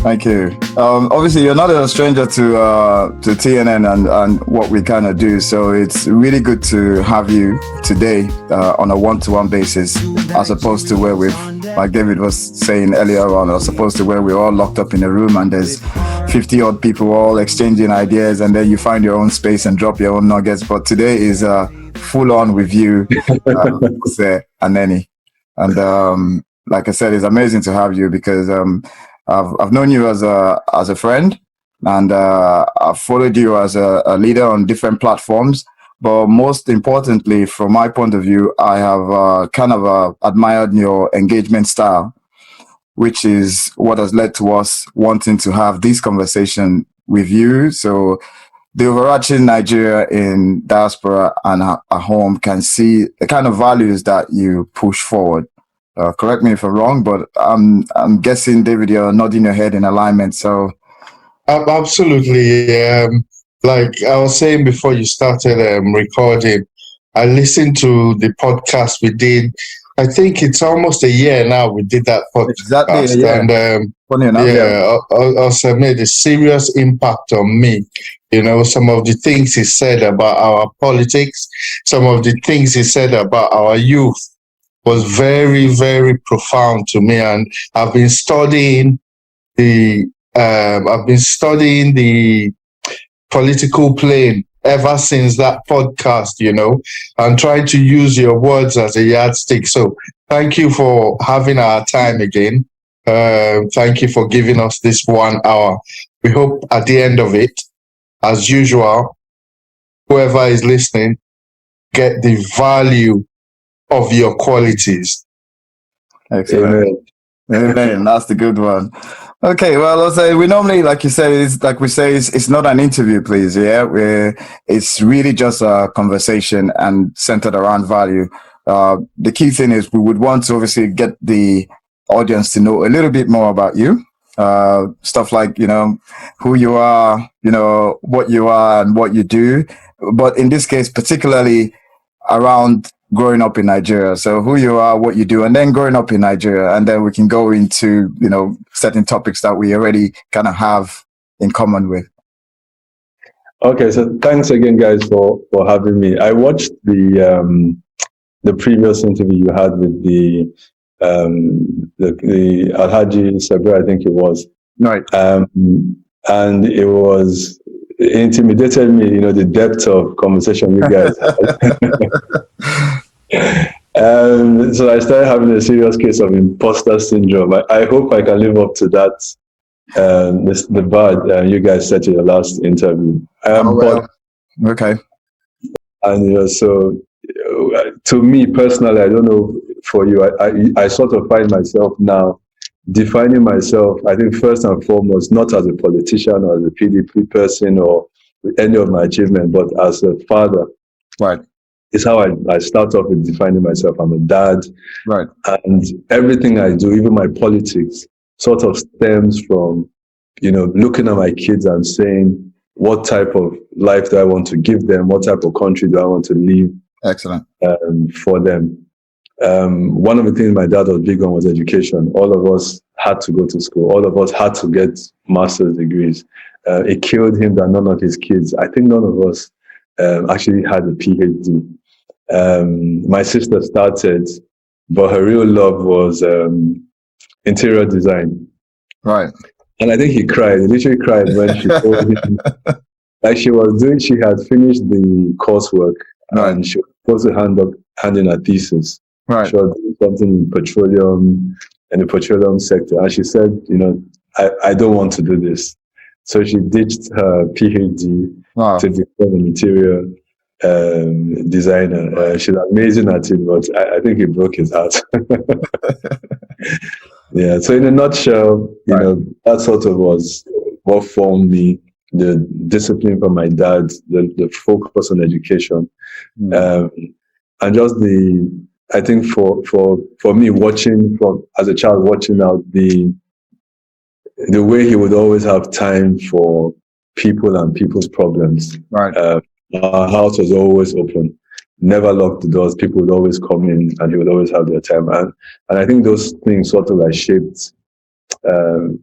Thank you. Obviously, you're not a stranger to TNN and what we kind of do. So it's really good to have you today on a one-to-one basis, as opposed to where like David was saying earlier on, as opposed to where we're all locked up in a room and there's 50 odd people all exchanging ideas, and then you find your own space and drop your own nuggets. But today is full on with you, Ose Anenih. And like I said, it's amazing to have you because I've known you as a friend, and I've followed you as a leader on different platforms. But most importantly, from my point of view, I have kind of admired your engagement style, which is what has led to us wanting to have this conversation with you. So the overarching Nigeria in diaspora and at home can see the kind of values that you push forward. Correct me if I'm wrong, but I'm guessing, David, you're nodding your head in alignment. So, absolutely. Like I was saying before you started recording, I listened to the podcast we did. I think it's almost a year now we did that podcast. Exactly, yeah. And funny enough, also made a serious impact on me. You know, some of the things he said about our politics, some of the things he said about our youth was very, very profound to me. And I've been studying the political plane ever since that podcast, you know, and trying to use your words as a yardstick. So thank you for having our time again. Thank you for giving us this 1 hour. We hope at the end of it, as usual, whoever is listening, get the value of your qualities. Excellent. Amen. That's the good one. Okay, well, I'll say we normally, like you say, it's not an interview, please. Yeah, it's really just a conversation and centered around value. The key thing is we would want to obviously get the audience to know a little bit more about you. Stuff like, you know, who you are, you know, what you are and what you do. But in this case, particularly around growing up in Nigeria. So who you are, what you do, and then growing up in Nigeria. And then we can go into, you know, certain topics that we already kind of have in common with. Okay, so thanks again, guys, for having me. I watched the previous interview you had with the Alhaji Sabri, I think it was. Right. And it intimidated me, you know, the depth of conversation you guys had. So I started having a serious case of imposter syndrome. I hope I can live up to that, the bar you guys set in your last interview. Okay. And you know, so to me personally, I don't know for you, I sort of find myself now defining myself, I think first and foremost, not as a politician or as a PDP person or any of my achievement, but as a father. Right. It's how I start off with defining myself. I'm a dad. Right. And everything I do, even my politics, sort of stems from, you know, looking at my kids and saying, what type of life do I want to give them? What type of country do I want to leave? Excellent. For them. One of the things my dad was big on was education. All of us had to go to school. All of us had to get master's degrees. It killed him that none of his kids, I think none of us actually had a PhD. My sister started, but her real love was interior design. Right. And I think he cried. He literally cried when she told him, like she had finished the coursework, right, and she was supposed to hand in her thesis. Right. She was doing something in the petroleum sector. And she said, you know, I don't want to do this. So she ditched her PhD to become an interior designer. She's amazing at it, but I think it broke his heart. Yeah. So in a nutshell, you know, that sort of was what formed me. The discipline from my dad, the focus on education, and just I think for me watching as a child, watching out the way he would always have time for people and people's problems. Right. Our house was always open, never locked the doors. People would always come in and he would always have their time. And I think those things sort of like shaped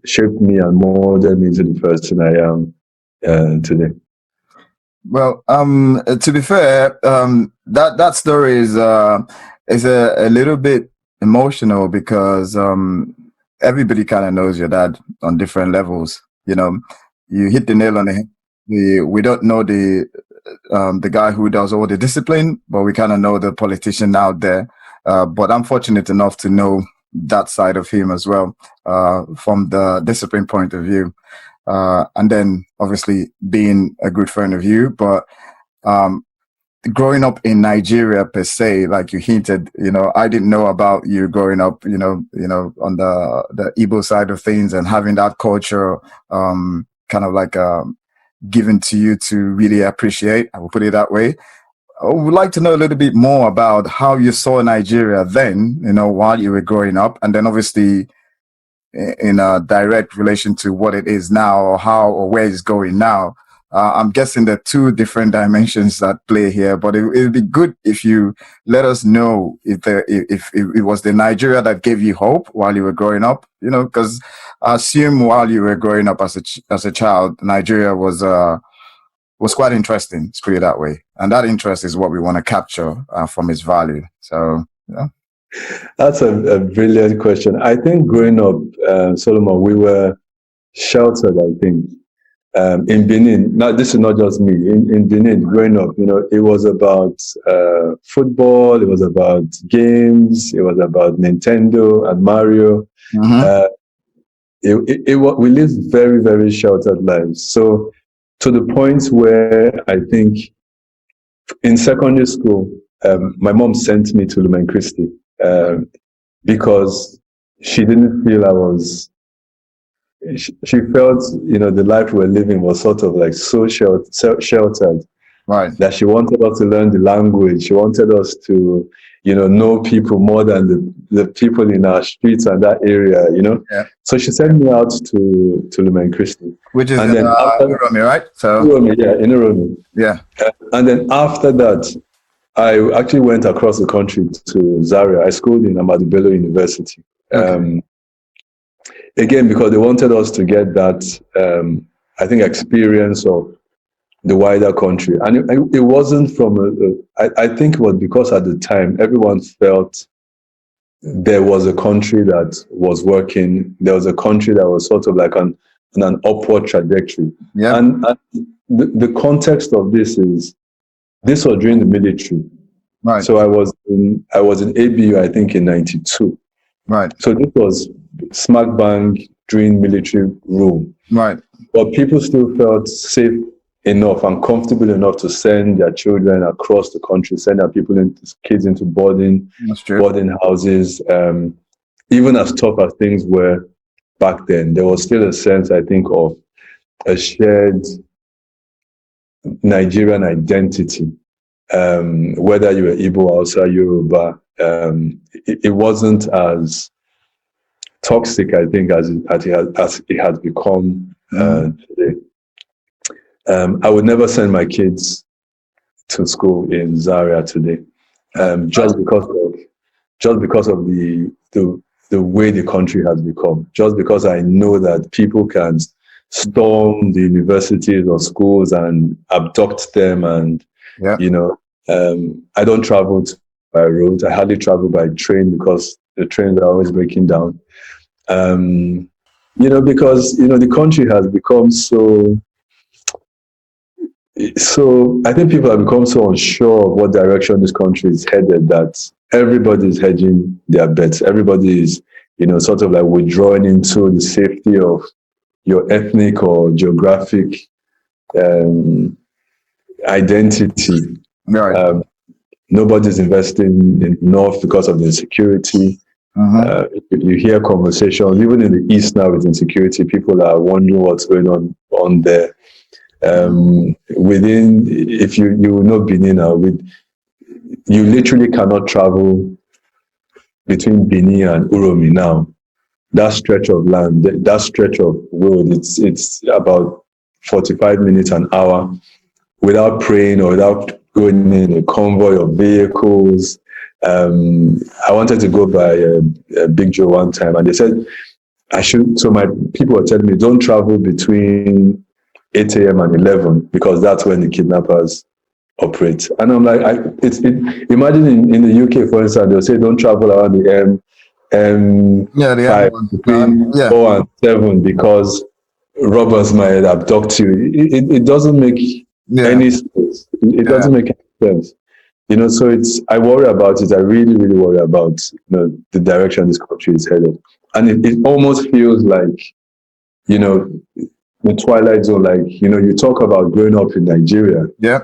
shaped me and molded me into the person I am today. Well, to be fair, that story is a little bit emotional because everybody kind of knows your dad on different levels. You know, you hit the nail on the head. We don't know the guy who does all the discipline, but we kind of know the politician out there. But I'm fortunate enough to know that side of him as well, from the discipline point of view. And then obviously being a good friend of you, but growing up in Nigeria per se, like you hinted, I didn't know about you growing up, on the Igbo side of things and having that culture, kind of like given to you to really appreciate. I will put it that way. I would like to know a little bit more about how you saw Nigeria then, while you were growing up, and then obviously in a direct relation to what it is now, or how or where it's going now. I'm guessing there are two different dimensions that play here, but it would be good if you let us know if it was the Nigeria that gave you hope while you were growing up, because I assume while you were growing up as a child, Nigeria was quite interesting, let's put it that way. And that interest is what we want to capture from its value. So, yeah. That's a brilliant question. I think growing up, Solomon, we were sheltered, I think. In Benin, now this is not just me, in Benin, growing up, it was about football, it was about games, it was about Nintendo and Mario. Mm-hmm. We lived very, very sheltered lives. So to the point where I think in secondary school, my mom sent me to Lumen Christi. Because she didn't feel she felt, the life we were living was sort of like so sheltered, right? That she wanted us to learn the language. She wanted us to, know people more than the people in our streets and that area, Yeah. So she sent me out to Lumen Christi. Which is in Uromi, right? So Uromi, yeah, in Uromi. Yeah. And then after that, I actually went across the country to Zaria. I schooled in Ahmadu Bello University. Okay. Again, because they wanted us to get that, I think, experience of the wider country. And it wasn't from, I think it was because at the time, everyone felt there was a country that was working. There was a country that was sort of like on an upward trajectory. Yeah. And the context of this was during the military. Right. So I was in ABU, I think, in 92. Right. So this was smack bang during military rule. Right. But people still felt safe enough and comfortable enough to send their children across the country, send their kids into boarding houses. Even as tough as things were back then, there was still a sense, I think, of a shared Nigerian identity. Whether you were Igbo, Hausa, Yoruba, it wasn't as toxic, I think, as it has become today. I would never send my kids to school in Zaria today, just because of the way the country has become. Just because I know that people can storm the universities or schools and abduct them, and I don't travel by road. I hardly travel by train because the trains are always breaking down. Because the country has become so. I think people have become so unsure of what direction this country is headed that everybody is hedging their bets. Everybody is, sort of like withdrawing into the safety of your ethnic or geographic identity. Right. Nobody's investing enough because of the insecurity. You hear conversations, even in the East now with insecurity, people are wondering what's going on there. If you know Benin now, you literally cannot travel between Benin and Uromi now. That stretch of land, that stretch of road, it's about 45 minutes, an hour, without praying or without going in a convoy of vehicles. I wanted to go by Big Joe one time, and they said So my people were telling me, don't travel between 8 a.m. and 11 because that's when the kidnappers operate. And I'm like, imagine in the UK, for instance, they'll say don't travel around the the M5 M1. between Yeah. 4 and 7 because robbers might abduct you. It doesn't make any sense. It doesn't make any sense. You know, so I worry about it. I really, really worry about, you know, the direction this country is headed. And it almost feels like, you know, the twilight zone, like, you know, you talk about growing up in Nigeria. Yeah.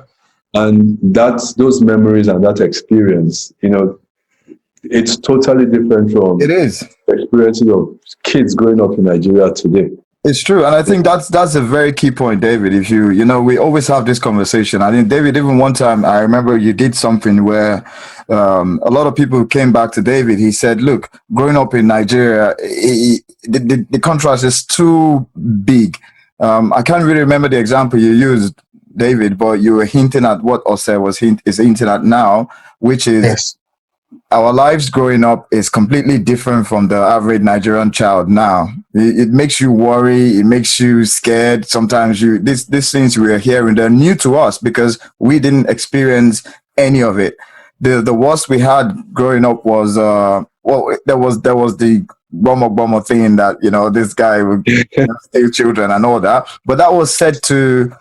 And those memories and that experience, you know, it's totally different from It is. the experiences of kids growing up in Nigeria today. It's true, and I think that's a very key point, David. If you know, we always have this conversation. I think, David, even one time, I remember you did something where a lot of people came back to David. He said, "Look, growing up in Nigeria, the contrast is too big." I can't really remember the example you used, David, but you were hinting at what Ose is hinting at now, which is. Yes. Our lives growing up is completely different from the average Nigerian child now. It makes you worry. It makes you scared. Sometimes these things we are hearing, they're new to us because we didn't experience any of it. The worst we had growing up was, there was the bomber thing that, you know, this guy would steal children and all that. But that was said to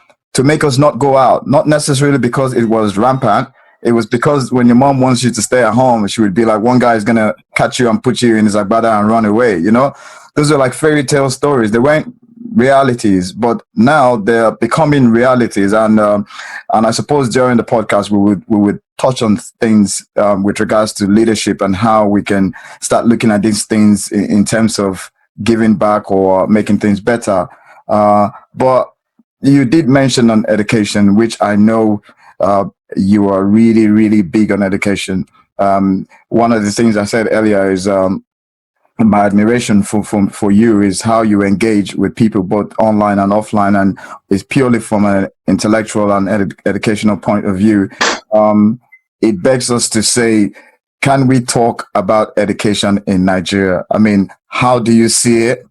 make us not go out, not necessarily because it was rampant. It was because when your mom wants you to stay at home, she would be like, one guy is going to catch you and put you in his agbada and run away. You know, those are like fairy tale stories. They weren't realities, but now they're becoming realities. And I suppose during the podcast, we would touch on things with regards to leadership and how we can start looking at these things in terms of giving back or making things better. But you did mention on education, which I know you are really, really big on education. One of the things I said earlier is my admiration for you is how you engage with people both online and offline, and it's purely from an intellectual and educational point of view. It begs us to say, can we talk about education in Nigeria? I mean, how do you see it?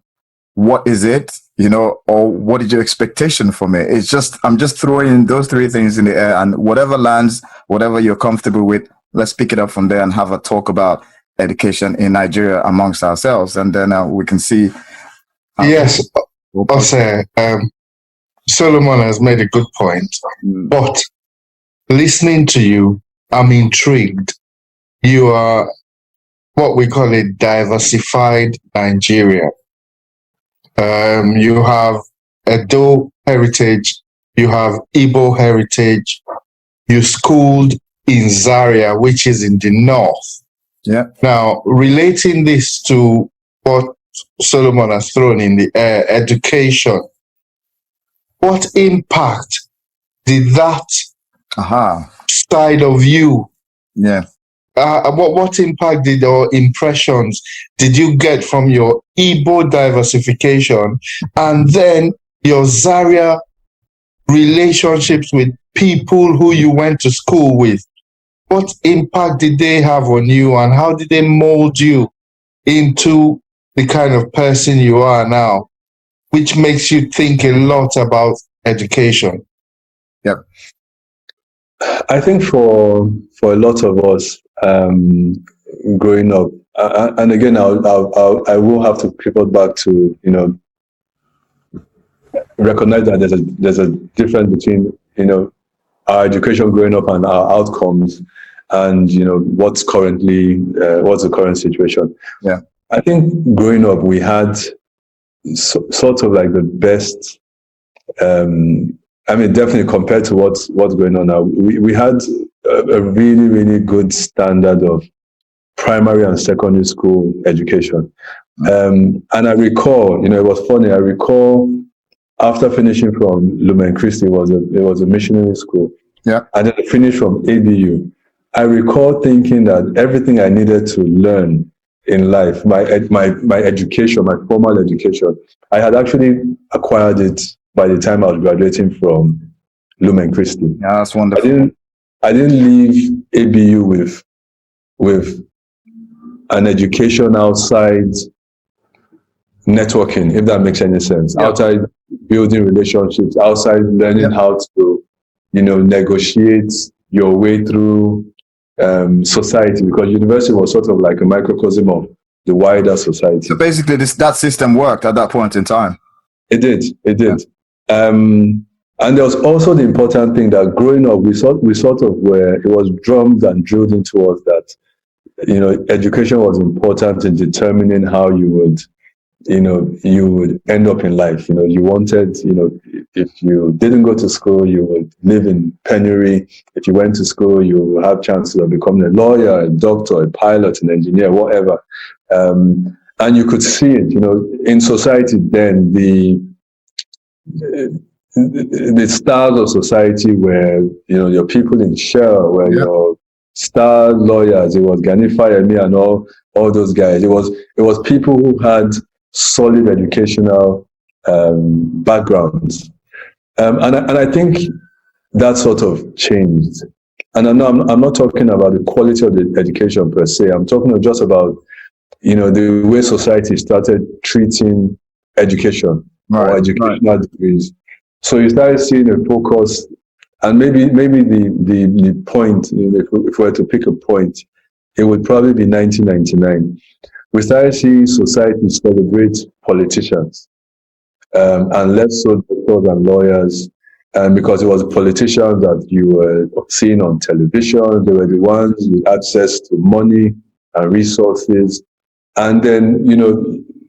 What is it? You know, or what is your expectation from it? I'm just throwing those three things in the air, and whatever lands, whatever you're comfortable with, let's pick it up from there and have a talk about education in Nigeria amongst ourselves, and then we can see. Yes, Ose, Solomon has made a good point, but listening to you, I'm intrigued. You are what we call a diversified Nigeria. You have Edo heritage, you have Igbo heritage, you schooled in Zaria, which is in the north. Yeah. Now, relating this to what Solomon has thrown in the air, education, what impact did that side of you? Yeah. What impact did or impressions did you get from your Igbo diversification and then your Zaria relationships with people who you went to school with? What impact did they have on you, and how did they mold you into the kind of person you are now, which makes you think a lot about education? Yep. I think for a lot of us growing up, and again, I will have to pivot back to, you know, recognize that there's a difference between, you know, our education growing up and our outcomes, and, you know, what's the current situation. Yeah, I think growing up we had sort of like the best. I mean, definitely compared to what's going on now, we had a really, really good standard of primary and secondary school education. And I recall, you know, it was funny. I recall after finishing from Lumen Christi, it was a missionary school. Yeah. And then I finished from ABU. I recall thinking that everything I needed to learn in life, my education, my formal education, I had actually acquired it by the time I was graduating from Lumen Christi. Yeah, that's wonderful. I didn't leave ABU with an education outside networking, if that makes any sense. Yeah. Outside building relationships, outside learning how to, negotiate your way through society, because university was sort of like a microcosm of the wider society. So basically, that system worked at that point in time. It did. And there was also the important thing that growing up, we sort of were, it was drummed and drilled into us that, education was important in determining how you would end up in life. You wanted, if you didn't go to school, you would live in penury. If you went to school, you would have chances of becoming a lawyer, a doctor, a pilot, an engineer, whatever. And you could see it, in society then, the stars of society were, your people in Shell, were your star lawyers. It was Gani Fayemi and all those guys. It was people who had solid educational backgrounds, and I think that sort of changed. And I'm not talking about the quality of the education per se. I'm talking just about the way society started treating education or educational degrees. So you started seeing a focus, and maybe the point, if we were to pick a point, it would probably be 1999. We started seeing society celebrate politicians, and less so doctors and lawyers, and because it was politicians that you were seeing on television. They were the ones with access to money and resources, and then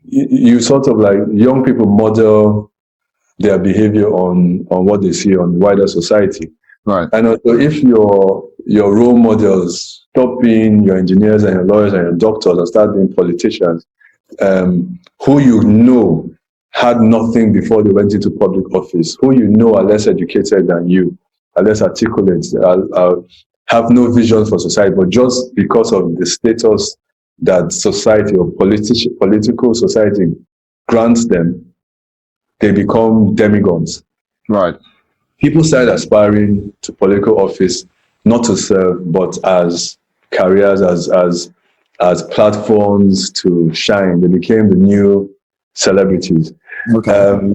you sort of like young people model their behavior on what they see on wider society. Right. And also, if your role models stop being your engineers and your lawyers and your doctors and start being politicians, who had nothing before they went into public office, who are less educated than you, are less articulate, have no vision for society, but just because of the status that society or political society grants them, they become demigods. Right. People started aspiring to political office, not to serve, but as careers, as platforms to shine. They became the new celebrities. Okay.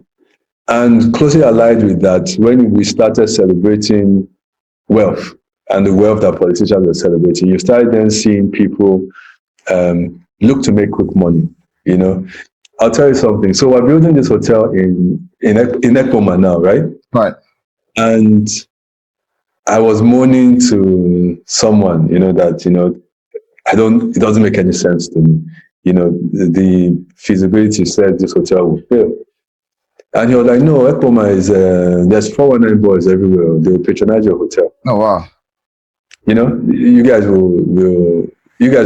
And closely allied with that, when we started celebrating wealth and the wealth that politicians were celebrating, you started then seeing people look to make quick money. I'll tell you something. So we're building this hotel in Ekpoma now, right? Right. And I was moaning to someone, that, it doesn't make any sense to me. The feasibility said this hotel will fail. And he was like, no, Ekpoma is, there's 419 boys everywhere. They will patronize your hotel. Oh, wow. You guys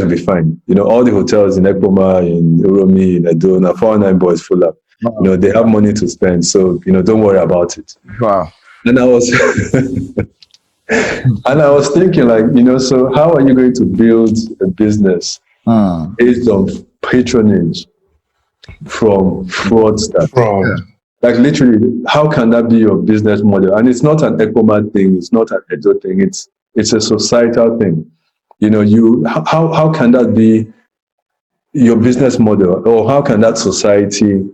will be fine. All the hotels in Ekpoma, in Uromi, in Edo, 419 boys full up. Wow. They have money to spend. So, don't worry about it. Wow. And I was, thinking like, so how are you going to build a business based on patronage from fraudsters? Like literally, how can that be your business model? And it's not an Ekpoma thing. It's not an Edo thing. It's a societal thing. How can that be your business model, or how can that society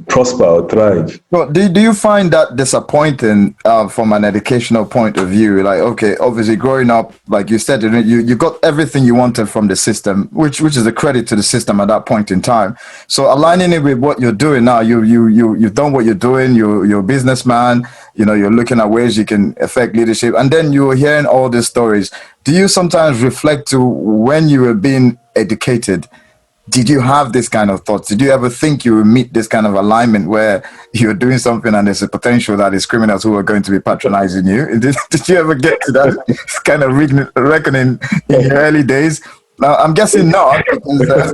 prosper or thrive? Well, do you find that disappointing from an educational point of view? Like, okay, obviously growing up, like you said, you got everything you wanted from the system, which is a credit to the system at that point in time. So aligning it with what you're doing now, you've done what you're doing. You're a businessman. You're looking at ways you can affect leadership, and then you're hearing all these stories. Do you sometimes reflect to when you were being educated? Did you have this kind of thoughts? Did you ever think you would meet this kind of alignment where you're doing something and there's a potential that it's criminals who are going to be patronizing you? Did you ever get to that kind of reckoning in your early days? Now, I'm guessing not, because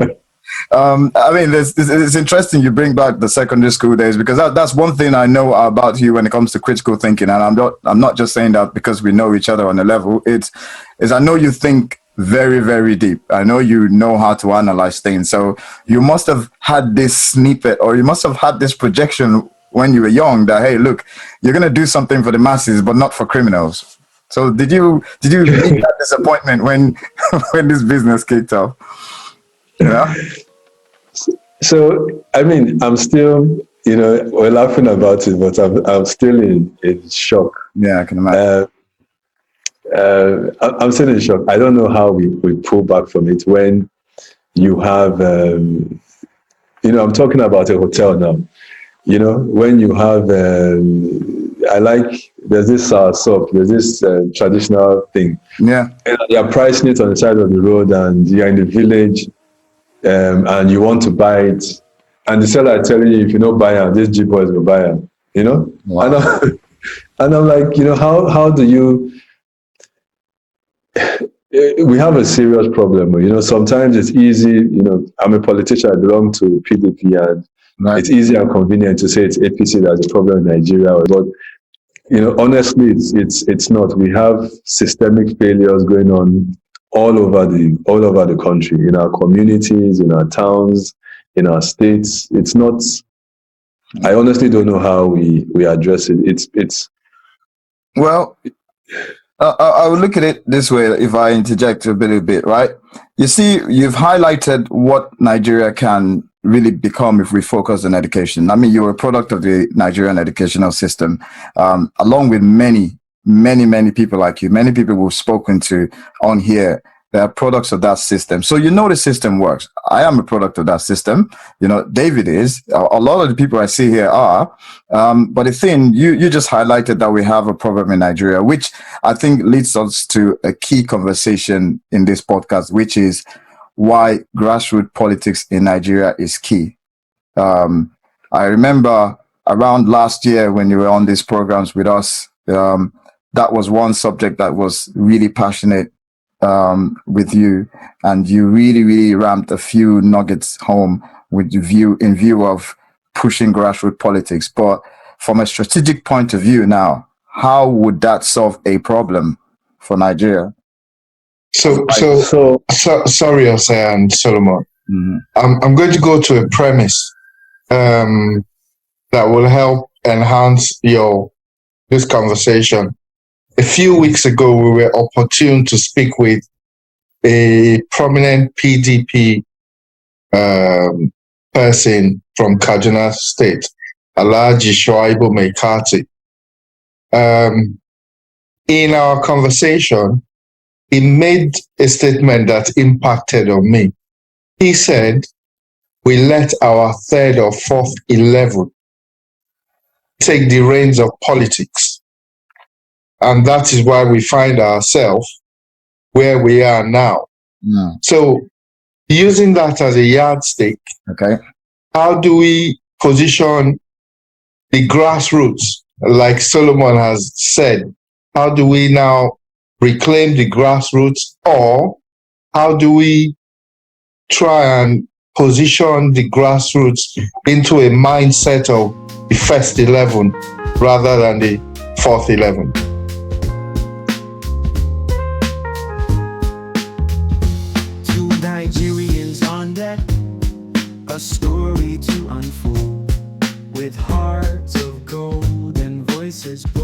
it's interesting you bring back the secondary school days, because that's one thing I know about you when it comes to critical thinking. And I'm not just saying that because we know each other on a level. It's I know you think very, very deep. I know you know how to analyze things. So you must have had this snippet, or you must have had this projection when you were young that, hey, look, you're going to do something for the masses, but not for criminals. So did you meet that disappointment when this business kicked off? Yeah. So, I mean, I'm still, we're laughing about it, but I'm still in shock. Yeah, I can imagine. I'm still in shock. I don't know how we pull back from it when you have, I'm talking about a hotel now. When you have, there's this soap, there's this traditional thing. Yeah. And you're pricing it on the side of the road and you're in the village and you want to buy it. And the seller telling you, if you don't buy it, these G boys will buy it, Wow. And I'm like, how do you, we have a serious problem. Sometimes it's easy, I'm a politician, I belong to PDP, and Right. it's easy and convenient to say it's APC that's a problem in Nigeria. But, honestly, it's not. We have systemic failures going on all over the country, in our communities, in our towns, in our states. It's not, I honestly don't know how we address it. It's Well, I would look at it this way, if I interject a little bit, right? You see, you've highlighted what Nigeria can really become if we focus on education. I mean, you're a product of the Nigerian educational system, along with many, many, many people like you, many people we've spoken to on here. They are products of that system. So the system works. I am a product of that system. David is. A lot of the people I see here are. But the thing, you just highlighted that we have a problem in Nigeria, which I think leads us to a key conversation in this podcast, which is why grassroots politics in Nigeria is key. I remember around last year when you were on these programs with us, that was one subject that was really passionate with you, and you really, really ramped a few nuggets home in view of pushing grassroots politics. But from a strategic point of view now, how would that solve a problem for Nigeria? So sorry, Ose and Solomon. Mm-hmm. I'm going to go to a premise that will help enhance this conversation. A few weeks ago, we were opportune to speak with a prominent PDP person from Kaduna State, Alhaji Shuaibu Mekati. In our conversation, he made a statement that impacted on me. He said, we let our third or fourth 11 take the reins of politics. And that is why we find ourselves where we are now. Yeah. So using that as a yardstick, okay, how do we position the grassroots? Like Solomon has said, how do we now reclaim the grassroots, or how do we try and position the grassroots into a mindset of the first 11 rather than the fourth 11? Two Nigerians on deck, a story to unfold, with hearts of gold and voices bold.